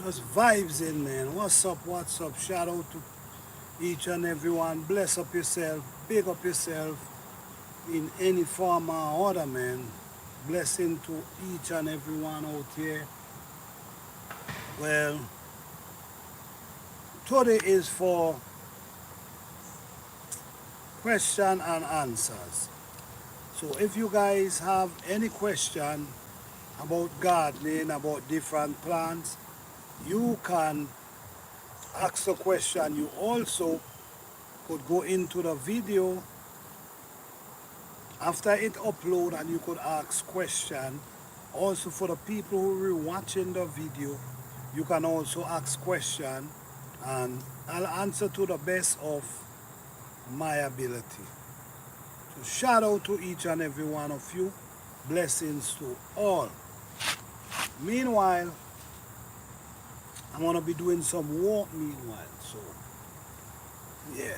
Just vibes in, man. What's up? What's up? Shout out to each and everyone. Bless up yourself. Big up yourself in any form or other, man. Blessing to each and everyone out here. Well, today is for question and answers. So if you guys have any question about gardening, about different plants, you can ask a question. You also could go into the video after it upload and you could ask question. Also for the people who are watching the video, you can also ask question and I'll answer to the best of my ability. So shout out to each and every one of you. Blessings to all. Meanwhile, I'm gonna be doing some work meanwhile. So yeah.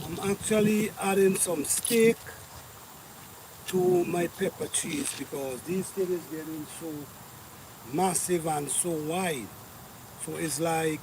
I'm actually adding some steak to my pepper cheese because this thing is getting so massive and so wide. So it's like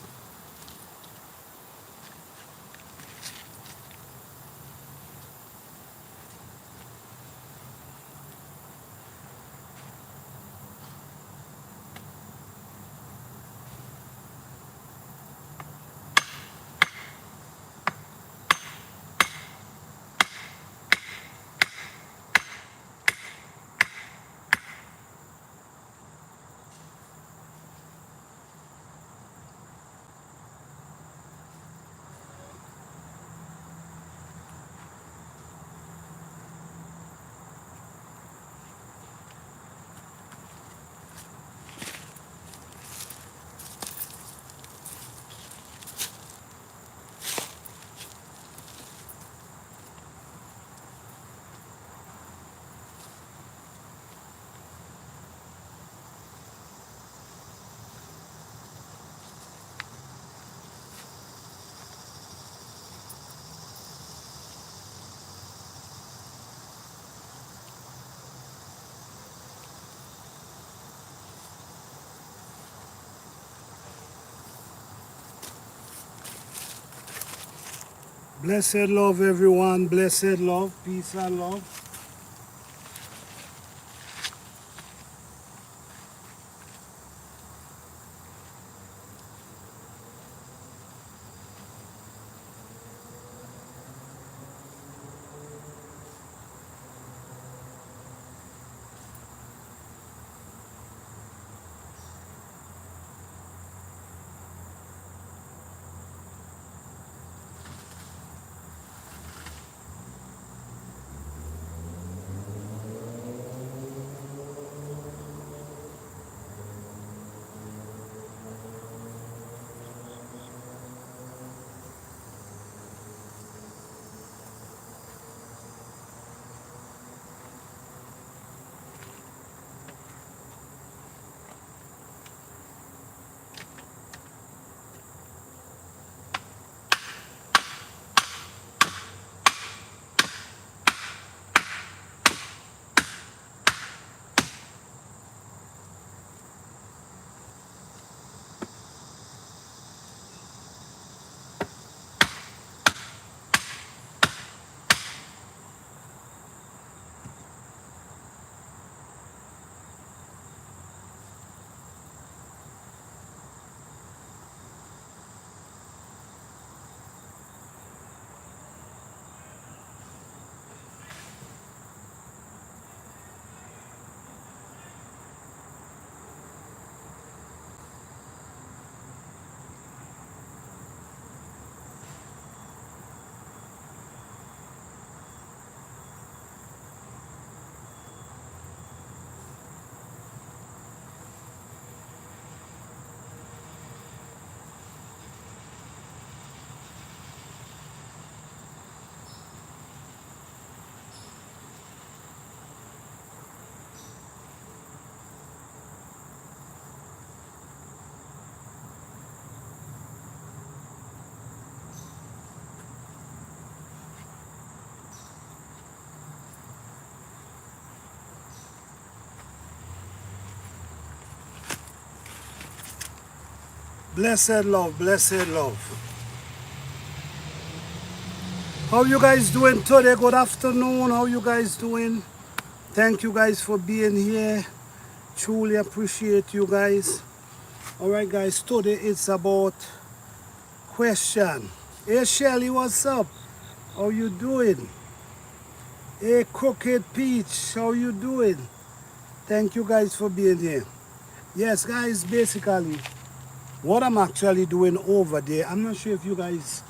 blessed love everyone, blessed love, peace and love. Blessed love, blessed love. How you guys doing today? Good afternoon. How you guys doing? Thank you guys for being here. Truly appreciate you guys. Alright guys, today it's about question. Hey Shelly, what's up? How you doing? Hey Crooked Peach, how you doing? Thank you guys for being here. Yes guys, basically what I'm actually doing over there, I'm not sure if you guys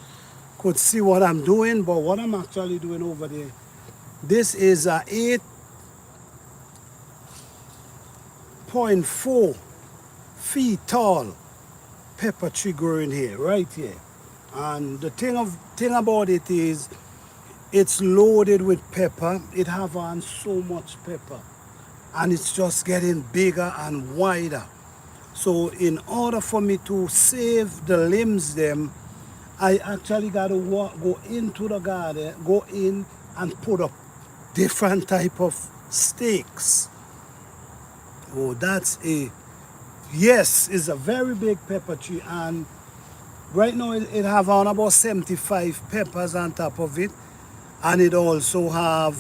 could see what I'm doing, but what I'm actually doing over there, this is a 8.4 feet tall pepper tree growing here, right here. And the thing about it is, it's loaded with pepper. It have on so much pepper, and it's just getting bigger and wider. So in order for me to save the limbs them, I actually got to go into the garden, go in and put up different type of stakes. Oh, yes, it's a very big pepper tree, and right now it have on about 75 peppers on top of it, and it also have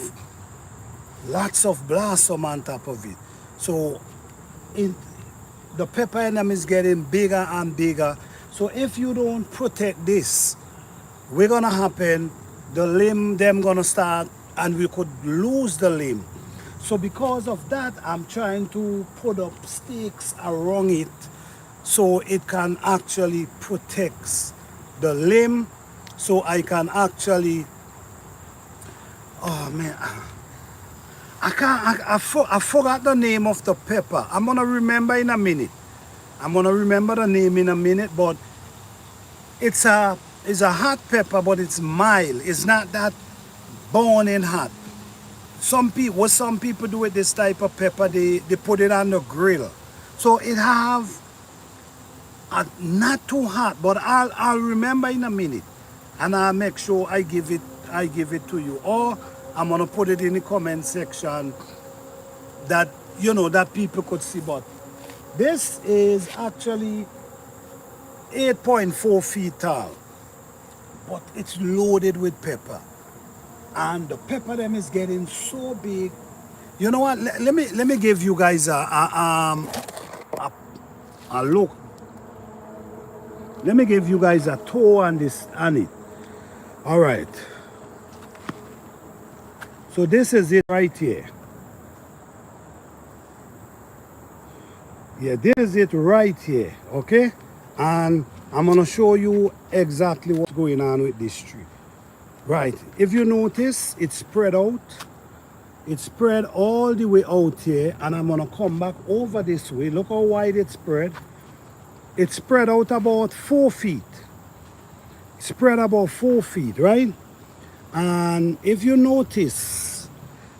lots of blossom on top of it. So the pepper in them is getting bigger and bigger. So if you don't protect this, we're gonna happen, the limb them gonna start and we could lose the limb. So because of that, I'm trying to put up stakes around it so it can actually protect the limb, so I can actually, oh man, I forgot the name of the pepper. I'm gonna remember in a minute. I'm gonna remember the name in a minute, but it's a hot pepper, but it's mild. It's not that burning hot. What some people do with this type of pepper, they put it on the grill. So it have not too hot, but I'll remember in a minute, and I'll make sure I give it to you, or I'm gonna put it in the comment section that that people could see. But this is actually 8.4 feet tall, but it's loaded with pepper, and the pepper them is getting so big. You know what? Let me give you guys a look. Let me give you guys a tour on it. All right. So this is it right here. Yeah, this is it right here. Okay, and I'm gonna show you exactly what's going on with this tree. Right. If you notice, it's spread out. It's spread all the way out here, and I'm gonna come back over this way. Look how wide it's spread. It's spread out about 4 feet. Spread about 4 feet, right? And if you notice,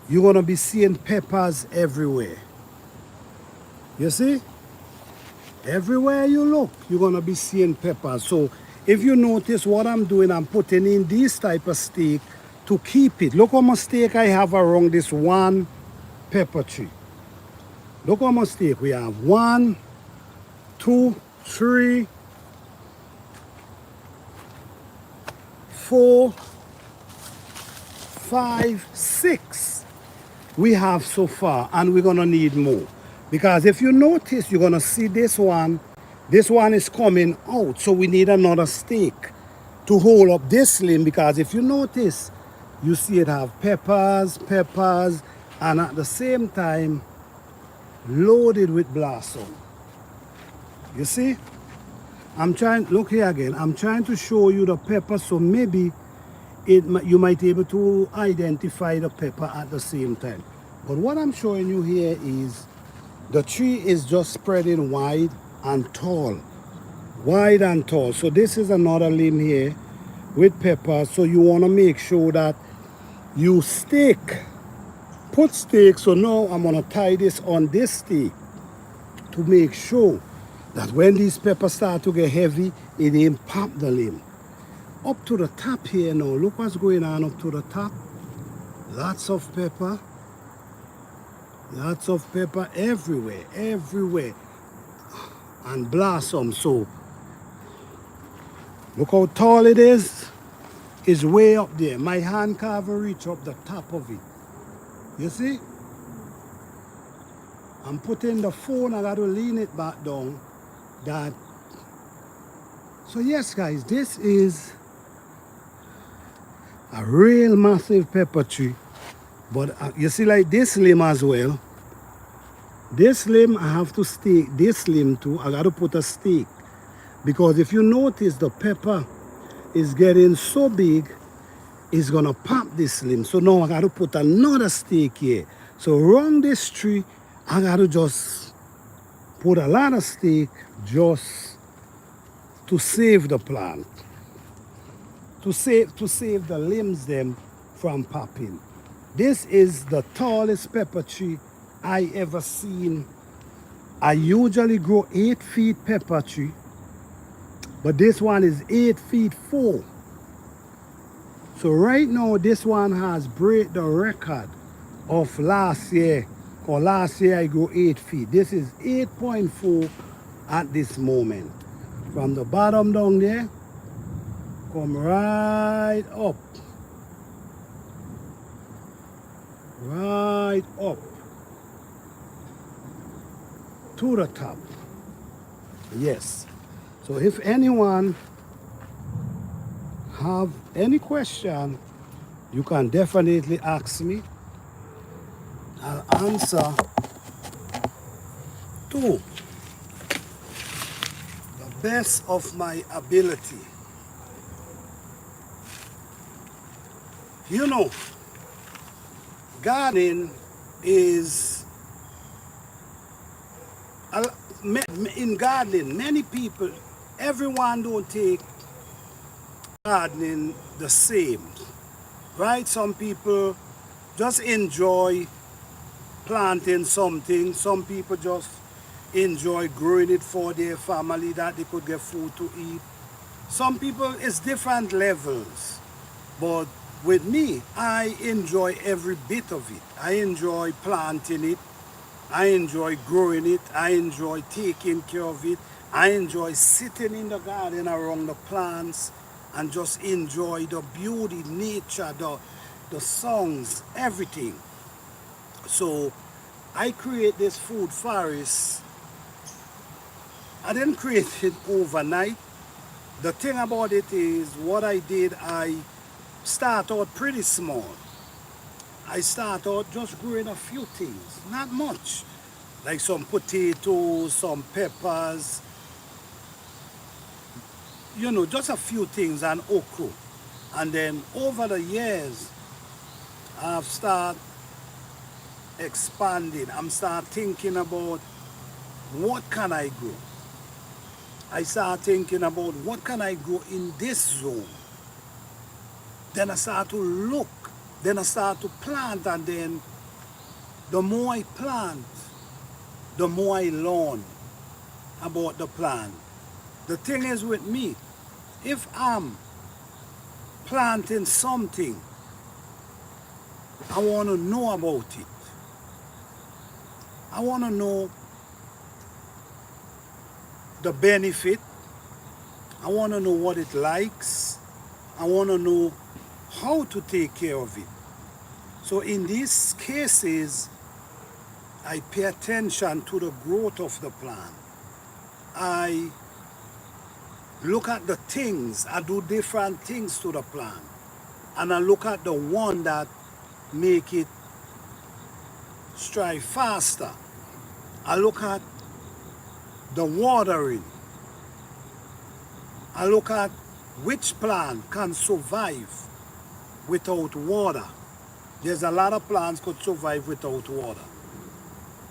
you're gonna be seeing peppers everywhere. You see? Everywhere you look, you're gonna be seeing peppers. So if you notice what I'm doing, I'm putting in these type of stake to keep it. Look how much stake I have around this one pepper tree. Look how much stake we have. 1, 2, 3, 4, 5, 6 we have so far, and we're gonna need more, because if you notice, you're gonna see this one is coming out, so we need another stake to hold up this limb, because if you notice, you see it have peppers, and at the same time loaded with blossom. You see, look here again, I'm trying to show you the pepper, so maybe you might be able to identify the pepper at the same time. But what I'm showing you here is the tree is just spreading wide and tall. So this is another limb here with pepper. So you want to make sure that you put stake. So now I'm going to tie this on this stake to make sure that when these peppers start to get heavy, it didn't pop the limb. Up to the top here now, look what's going on up to the top. Lots of pepper everywhere, and blossom. So Look how tall it is. It's way up there. My hand can't even reach up the top of it. You see? I'm putting the phone, I got to lean it back down. That. So yes, guys, this is a real massive pepper tree. But you see, like this limb as well. This limb, I have to stake. This limb too, I got to put a stake. Because if you notice, the pepper is getting so big, it's going to pop this limb. So now I got to put another stake here. So around this tree, I got to just put a lot of stake just to save the plant. To save the limbs them from popping. This is the tallest pepper tree I ever seen. I usually grow 8 feet pepper tree, but this one is 8 feet 4. So right now this one has break the record of last year. Or last year I grew 8 feet. This is 8.4 at this moment. From the bottom down there, come right up. Right up to the top. Yes. So if anyone have any question, you can definitely ask me. I'll answer to the best of my ability. You know, gardening is, in gardening, many people, everyone don't take gardening the same, right? Some people just enjoy planting something. Some people just enjoy growing it for their family that they could get food to eat. Some people, it's different levels. But with me, I enjoy every bit of it. I enjoy planting it. I enjoy growing it. I enjoy taking care of it. I enjoy sitting in the garden around the plants and just enjoy the beauty, nature, the songs, everything. So I create this food forest. I didn't create it overnight. The thing about it is, what I did, I start out pretty small. I start out just growing a few things, not much. Like some potatoes, some peppers, you know, just a few things, and okra. And then over the years, I've started expanding. I'm start thinking about what can I grow. I start thinking about what can I grow in this zone. Then I start to look. Then I start to plant, and then the more I plant, the more I learn about the plant. The thing is with me, if I'm planting something, I want to know about it. I want to know the benefit. I want to know what it likes. I want to know how to take care of it. So in these cases, I pay attention to the growth of the plant. I look at the things, I do different things to the plant. And I look at the one that make it strive faster. I look at the watering. I look at which plant can survive without water. There's a lot of plants could survive without water.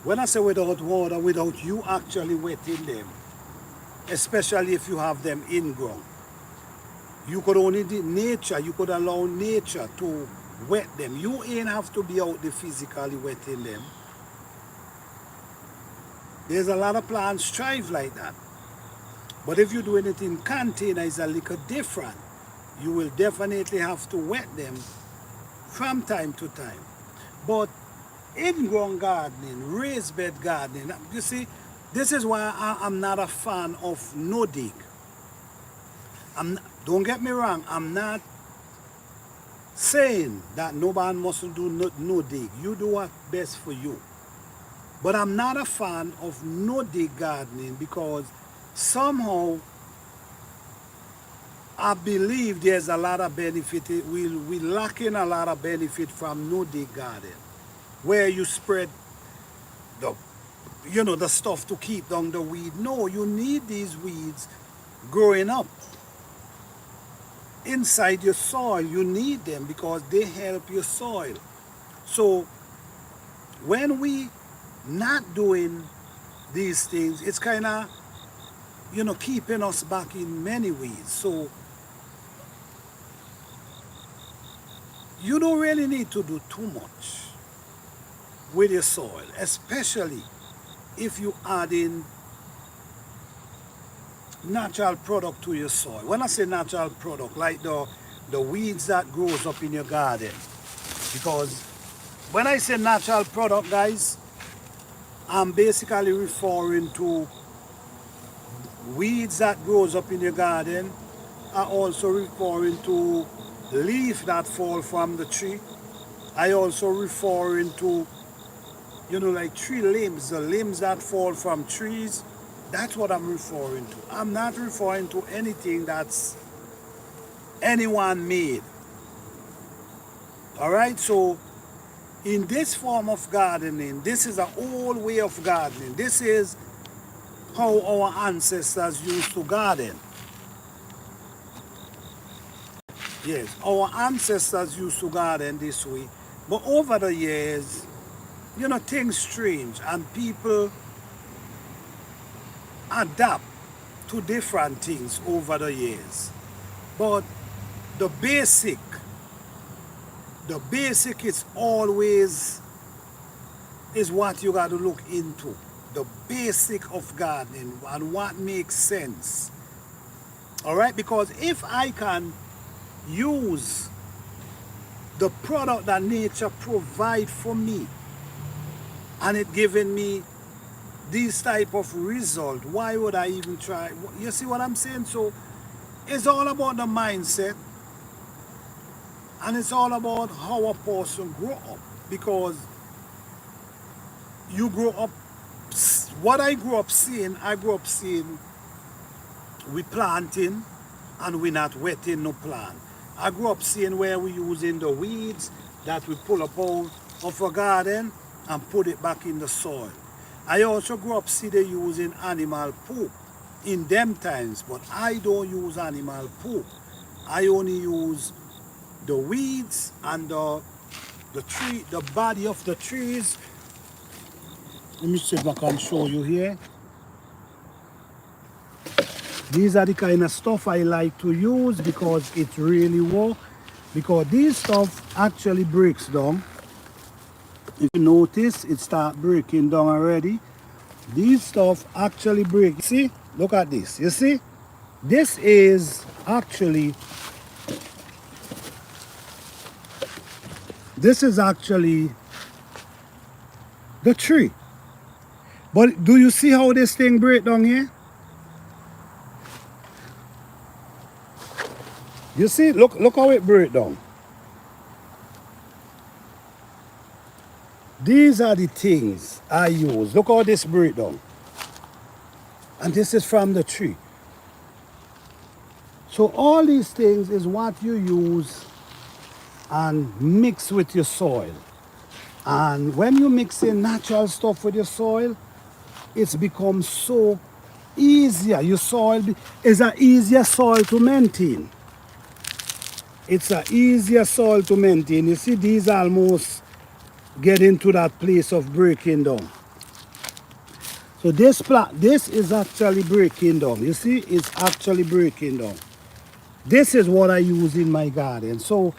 When I say without water, without you actually wetting them, especially if you have them in ground. You could only do nature, you could allow nature to wet them. You ain't have to be out there physically wetting them. There's a lot of plants thrive like that. But if you're doing it in container, it's a little different. You will definitely have to wet them from time to time. But in-ground gardening, raised bed gardening, you see, this is why I'm not a fan of no dig. Don't get me wrong, I'm not saying that no man mustn't do no dig. You do what's best for you. But I'm not a fan of no dig gardening because somehow I believe there's a lot of benefit. We lacking a lot of benefit from no dig garden, where you spread the the stuff to keep down the weed. No, you need these weeds growing up inside your soil. You need them because they help your soil. So when we not doing these things, it's kind of keeping us back in many ways. So you don't really need to do too much with your soil, especially if you add in natural product to your soil. When I say natural product, like the weeds that grows up in your garden. Because when I say natural product, guys, I'm basically referring to weeds that grows up in your garden. I also referring to leaf that fall from the tree. I also referring to like tree limbs, the limbs that fall from trees. That's what I'm referring to. I'm not referring to anything that's anyone made. All right, so in this form of gardening, this is an old way of gardening. This is how our ancestors used to garden. Yes, our ancestors used to garden this way. But over the years, things change and people adapt to different things over the years. But the basic, the basic is always is what you got to look into. The basic of gardening and what makes sense. All right, because if I can use the product that nature provide for me and it giving me these type of result, why would I even try? You see what I'm saying? So it's all about the mindset and it's all about how a person grow up, because you grow up, what I grew up seeing we planting and we not wetting no plant. I grew up seeing where we using the weeds that we pull up out of a garden and put it back in the soil. I also grew up see they using animal poop in them times, but I don't use animal poop. I only use the weeds and the body of the trees. Let me see if I can show you here. These are the kind of stuff I like to use because it really works. Because these stuff actually breaks down. If you notice, it start breaking down already. These stuff actually break. See, look at this. You see, this is actually the tree. But do you see how this thing break down here? You see, look how it break down. These are the things I use. Look how this break down. And this is from the tree. So all these things is what you use and mix with your soil. And when you mix in natural stuff with your soil, it's become so easier. Your soil is an easier soil to maintain. It's an easier soil to maintain. You see, these almost get into that place of breaking down. So this is actually breaking down. You see, it's actually breaking down. This is what I use in my garden. So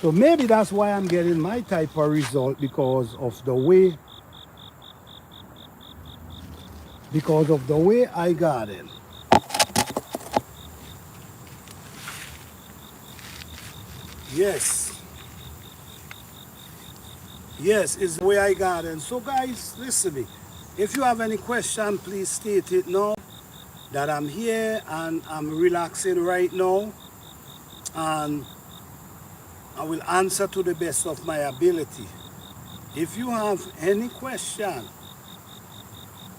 maybe that's why I'm getting my type of result, because of the way I garden. Yes. Yes, it's the way I garden. So guys, listen to me. If you have any question, please state it now, that I'm here and I'm relaxing right now, and I will answer to the best of my ability. If you have any question,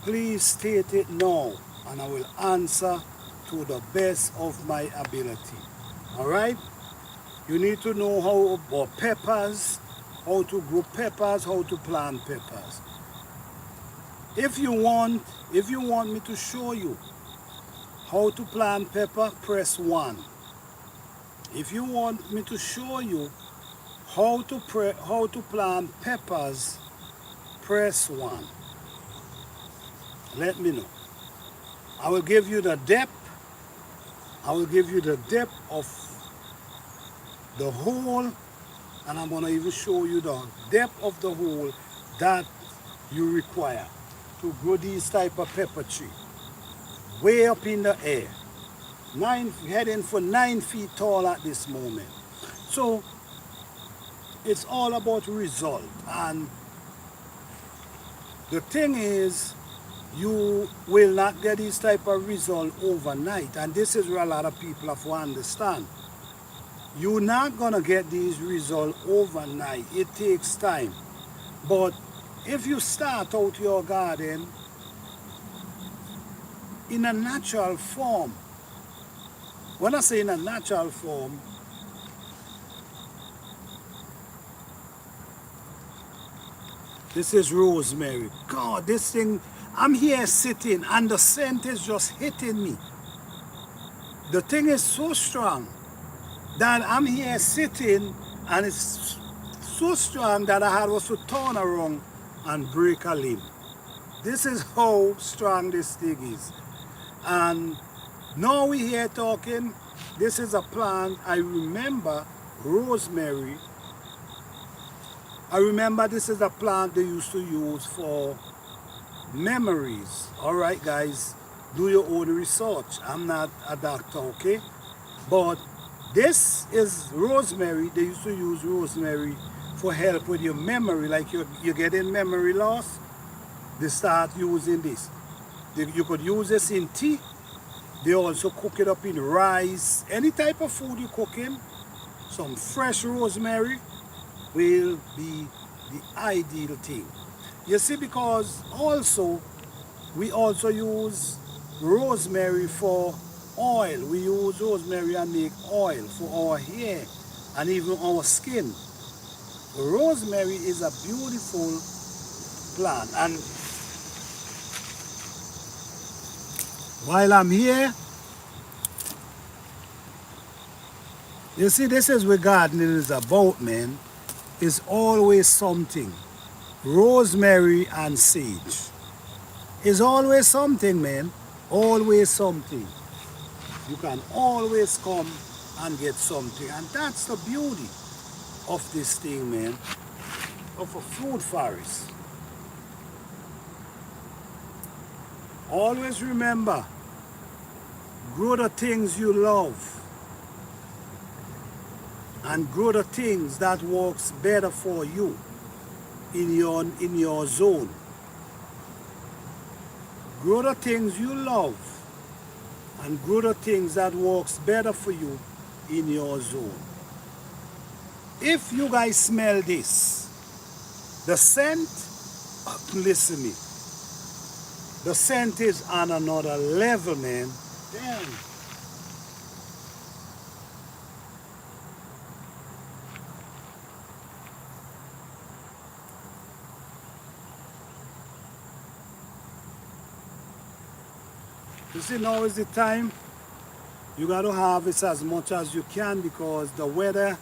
please state it now, and I will answer to the best of my ability. All right? You need to know how about peppers, how to grow peppers, how to plant peppers. If you want me to show you how to plant pepper, press 1. If you want me to show you how to plant peppers, press 1. Let me know. I will give you the depth. I will give you the depth of the hole, and I'm going to even show you the depth of the hole that you require to grow these type of pepper tree. Way up in the air. Heading for 9 feet tall at this moment. So it's all about result, and the thing is, you will not get this type of result overnight, and this is where a lot of people have to understand. You're not gonna get these results overnight. It takes time. But if you start out your garden in a natural form, when I say in a natural form, this is rosemary. God, this thing, I'm here sitting and the scent is just hitting me. The thing is so strong that I'm here sitting, and it's so strong that I had to turn around and break a limb. This is how strong this thing is. And now we're here talking. This is a plant. I remember rosemary. I remember this is a plant they used to use for memories. All right, guys, do your own research. I'm not a doctor, okay? But this is rosemary. They used to use rosemary for help with your memory, like you're getting memory loss. They start using this. You could use this in tea. They also cook it up in rice. Any type of food you're cooking, some fresh rosemary will be the ideal thing. You see, because also we also use rosemary for oil. We use rosemary and make oil for our hair and even our skin. Rosemary is a beautiful plant. And while I'm here, you see, this is what gardening is about, man. It's always something. Rosemary and sage. It's always something, man. Always something. You can always come and get something. And that's the beauty of this thing, man. Of a fruit forest. Always remember, grow the things you love. And grow the things that works better for you in your zone. Grow the things you love and grow the things that works better for you in your zone. If you guys smell this, the scent, listen me, the scent is on another level, man. Damn. You see, now is the time. You got to harvest as much as you can because the weather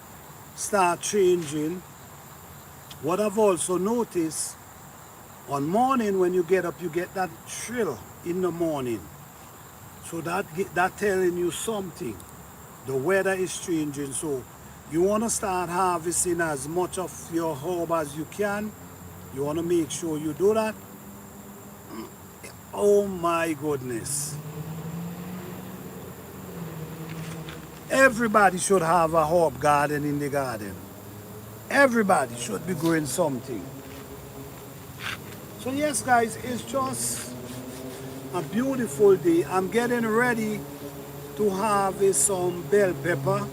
starts changing. What I've also noticed, on morning when you get up, you get that thrill in the morning. So that telling you something. The weather is changing, so you want to start harvesting as much of your herb as you can. You want to make sure you do that. Oh my goodness. Everybody should have a herb garden in the garden. Everybody should be growing something. So yes guys, it's just a beautiful day. I'm getting ready to harvest some bell pepper.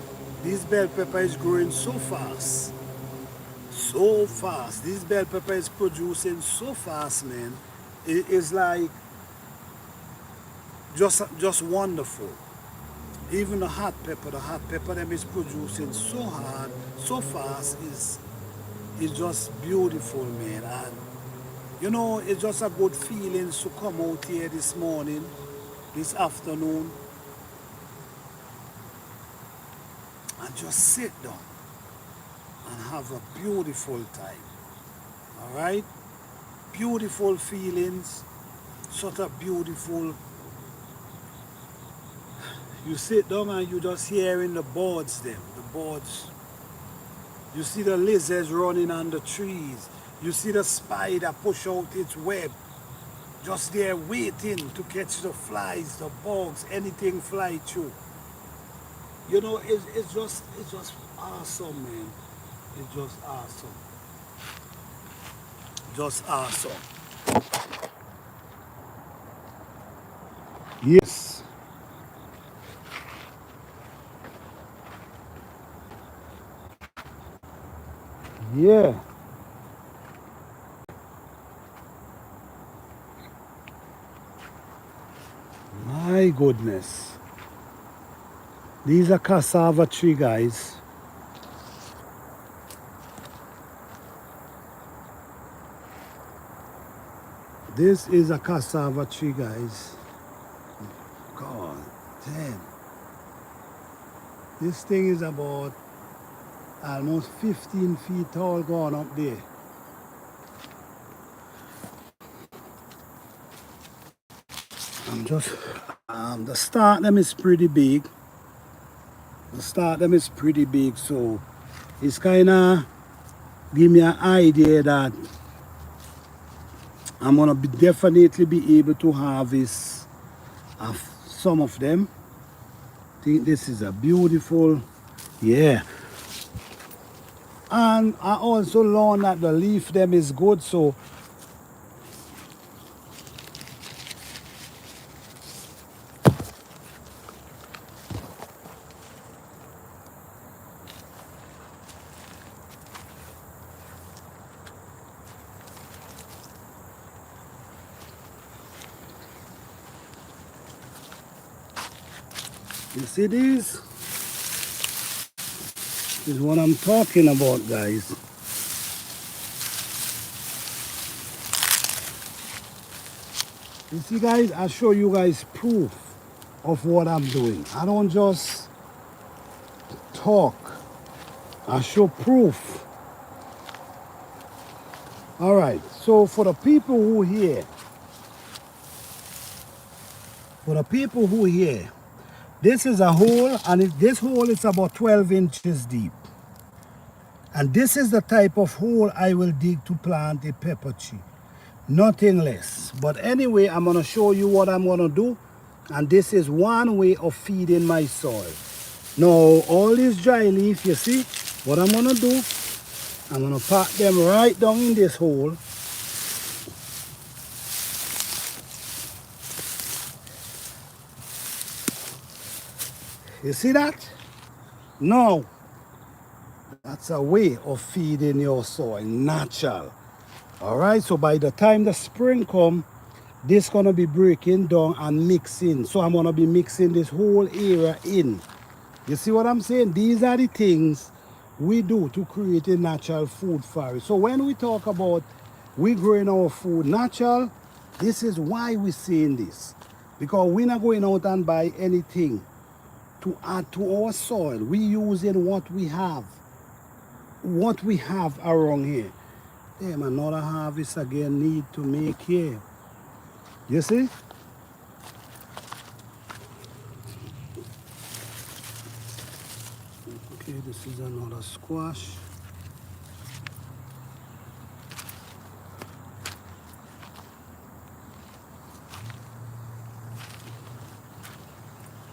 This bell pepper is growing so fast. So fast. This bell pepper is producing so fast, man. It is like just wonderful. Even the hot pepper them is producing so hard, so fast, is just beautiful, man. And you know, it's just a good feeling to come out here this morning, this afternoon, and just sit down and have a beautiful time. All right? Beautiful feelings, sort of beautiful. You sit down and you just hearing the birds them, the birds. You see the lizards running on the trees. You see the spider push out its web. Just there waiting to catch the flies, the bugs, anything fly through. You know, it's just awesome, man. It's just awesome. Just awesome. Yes. Yeah. My goodness. These are cassava tree, guys. This is a cassava tree, guys. God damn. This thing is about almost 15 feet tall going up there. I'm just, the start them is pretty big. The start them is pretty big, so it's kind of give me an idea that I'm gonna definitely be able to harvest some of them. I think this is a beautiful, yeah. And I also learned that the leaf them is good, so you see these? This is what I'm talking about, guys. You see, guys, I show you guys proof of what I'm doing. I don't just talk. I show proof. All right, so for the people who hear, this is a hole, and this hole is about 12 inches deep. And this is the type of hole I will dig to plant a pepper tree. Nothing less. But anyway, I'm going to show you what I'm going to do. And this is one way of feeding my soil. Now, all these dry leaf, you see, what I'm going to do, I'm going to pack them right down in this hole. You see that? Now, that's a way of feeding your soil, natural. All right, so by the time the spring come, this gonna be breaking down and mixing. So I'm gonna be mixing this whole area in. You see what I'm saying? These are the things we do to create a natural food forest. So when we talk about we growing our food natural, this is why we're saying this. Because we're not going out and buy anything to add to our soil. We using what we have around here. Damn, another harvest again need to make here. You see? Okay, this is another squash.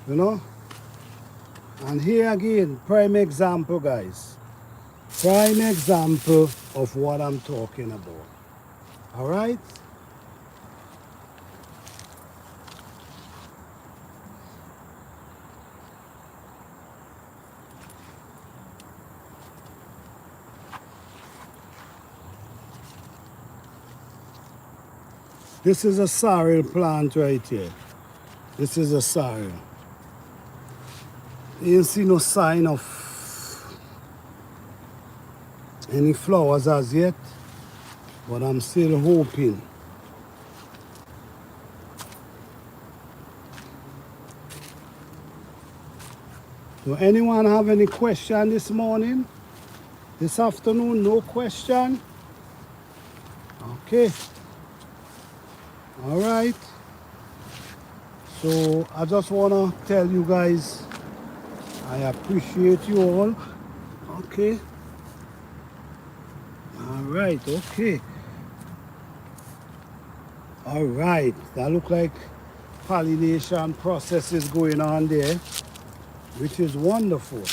You know? And here again, prime example, guys. Prime example of what I'm talking about. All right? This is a sorrel plant right here. This is a sorrel. You ain't see no sign of any flowers as yet, but I'm still hoping. Do anyone have any question this morning? This afternoon, no question? Okay. All right. So I just want to tell you guys, I appreciate you all. Okay. All right. Okay. All right. That look like pollination process is going on there, which is wonderful.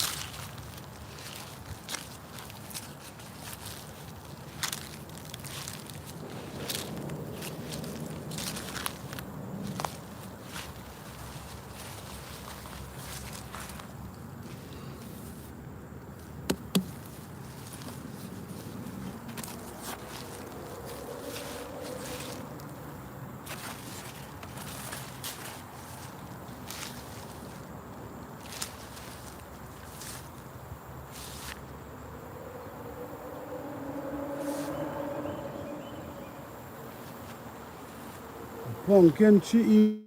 Pumpkin tree.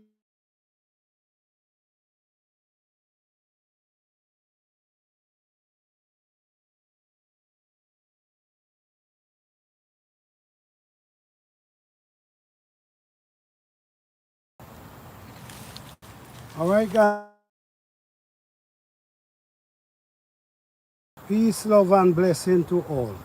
All right, guys. Peace, love, and blessing to all.